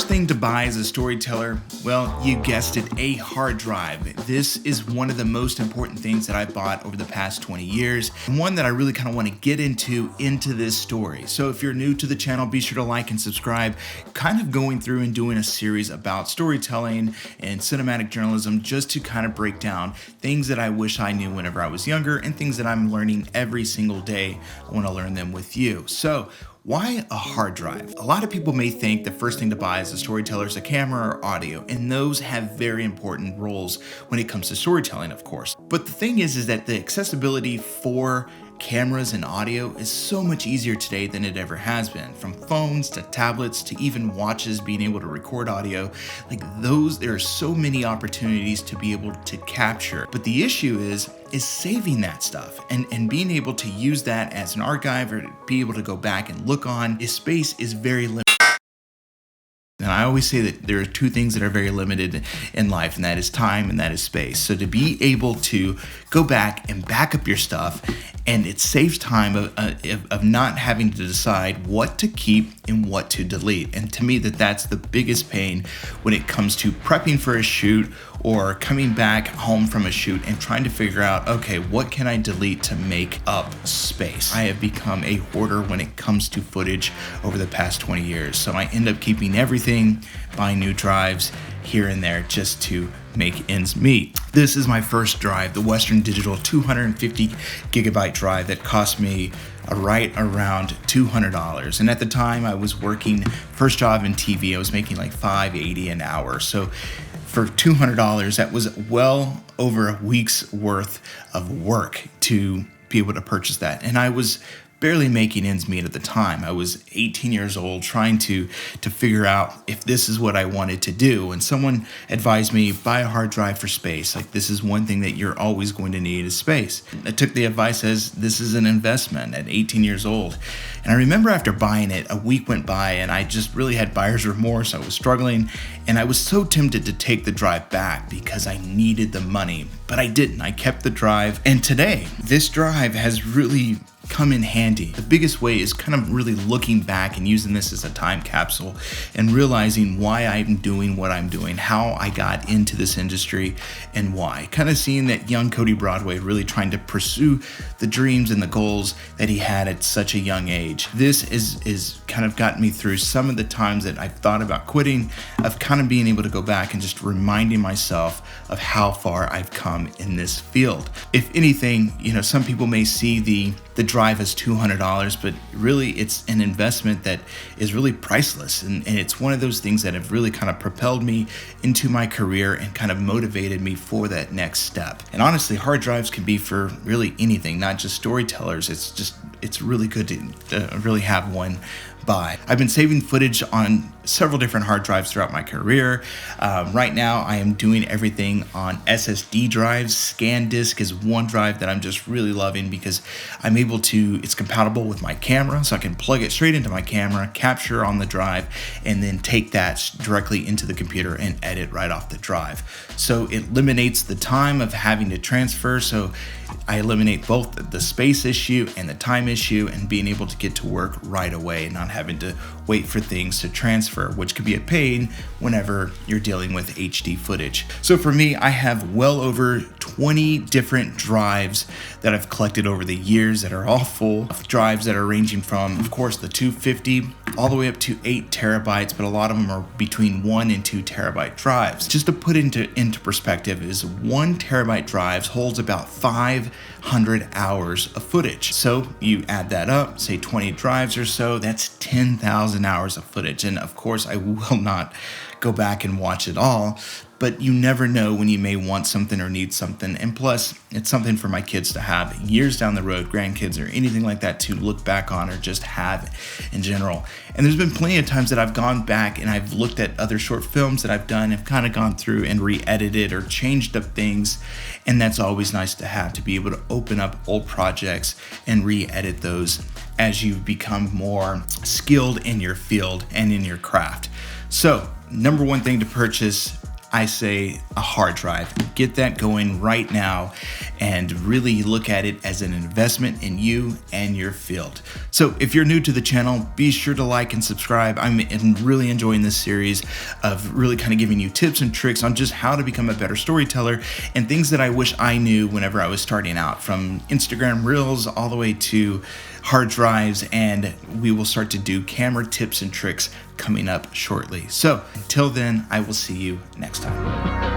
first thing to buy as a storyteller, well, you guessed it, a hard drive. This is one of the most important things that I've bought over the past 20 years, and one that I really kind of want to get into this story. So if you're new to the channel, be sure to like and subscribe. Kind of going through and doing a series about storytelling and cinematic journalism, just to kind of break down things that I wish I knew whenever I was younger and things that I'm learning every single day. I want to learn them with you. So why a hard drive? A lot of people may think the first thing to buy as a storyteller is a camera or audio, and those have very important roles when it comes to storytelling, of course. But the thing is that the accessibility for cameras and audio is so much easier today than it ever has been. From phones to tablets to even watches being able to record audio, like those, there are so many opportunities to be able to capture. But the issue is saving that stuff and being able to use that as an archive or to be able to go back and look on. His space is very limited. And I always say that there are two things that are very limited in life, and that is time and that is space. So to be able to go back and back up your stuff, and it saves time of not having to decide what to keep and what to delete. And to me, that's the biggest pain when it comes to prepping for a shoot or coming back home from a shoot and trying to figure out, okay, what can I delete to make up space? I have become a hoarder when it comes to footage over the past 20 years. So I end up keeping everything, buying new drives here and there just to make ends meet. This is my first drive, the Western Digital 250 gigabyte drive that cost me right around $200. And at the time I was working first job in TV, I was making like $5.80 an hour. So for $200, that was well over a week's worth of work to be able to purchase that. And I was barely making ends meet at the time. I was 18 years old trying to figure out if this is what I wanted to do. And someone advised me, buy a hard drive for space. Like, this is one thing that you're always going to need is space. I took the advice as this is an investment at 18 years old. And I remember after buying it, a week went by and I just really had buyer's remorse. I was struggling and I was so tempted to take the drive back because I needed the money, but I didn't. I kept the drive. And today, this drive has really come in handy. The biggest way is kind of really looking back and using this as a time capsule and realizing why I'm doing what I'm doing, how I got into this industry and why. Kind of seeing that young Cody Broadway really trying to pursue the dreams and the goals that he had at such a young age. This is kind of gotten me through some of the times that I've thought about quitting, of kind of being able to go back and just reminding myself of how far I've come in this field. If anything, some people may see the drive as $200, but really it's an investment that is really priceless. And it's one of those things that have really kind of propelled me into my career and kind of motivated me for that next step. And honestly, hard drives can be for really anything, not just storytellers. It's really good to really have one buy. I've been saving footage on several different hard drives throughout my career. Right now, I am doing everything on SSD drives. ScanDisk is one drive that I'm just really loving because I'm able to, it's compatible with my camera, so I can plug it straight into my camera, capture on the drive, and then take that directly into the computer and edit right off the drive. So it eliminates the time of having to transfer. So I eliminate both the space issue and the time issue, and being able to get to work right away and not having to wait for things to transfer, which could be a pain whenever you're dealing with HD footage. So for me, I have well over 20 different drives that I've collected over the years that are all full of drives that are ranging from, of course, the 250 all the way up to 8 terabytes, but a lot of them are between 1 and 2 terabyte drives. Just to put into perspective, is 1 terabyte drive holds about 500 hours of footage. So you add that up, say 20 drives or so, that's 10,000 hours of footage. And of course, I will not go back and watch it all, but you never know when you may want something or need something. And plus, it's something for my kids to have years down the road, grandkids or anything like that, to look back on or just have in general. And there's been plenty of times that I've gone back and I've looked at other short films that I've done, have kind of gone through and re-edited or changed up things. And that's always nice to have, to be able to open up old projects and re-edit those as you become more skilled in your field and in your craft. So, number one thing to purchase, I say a hard drive. Get that going right now and really look at it as an investment in you and your field. So if you're new to the channel, be sure to like and subscribe. I'm really enjoying this series of really kind of giving you tips and tricks on just how to become a better storyteller and things that I wish I knew whenever I was starting out, from Instagram Reels all the way to hard drives, and we will start to do camera tips and tricks coming up shortly. So until then, I will see you next time.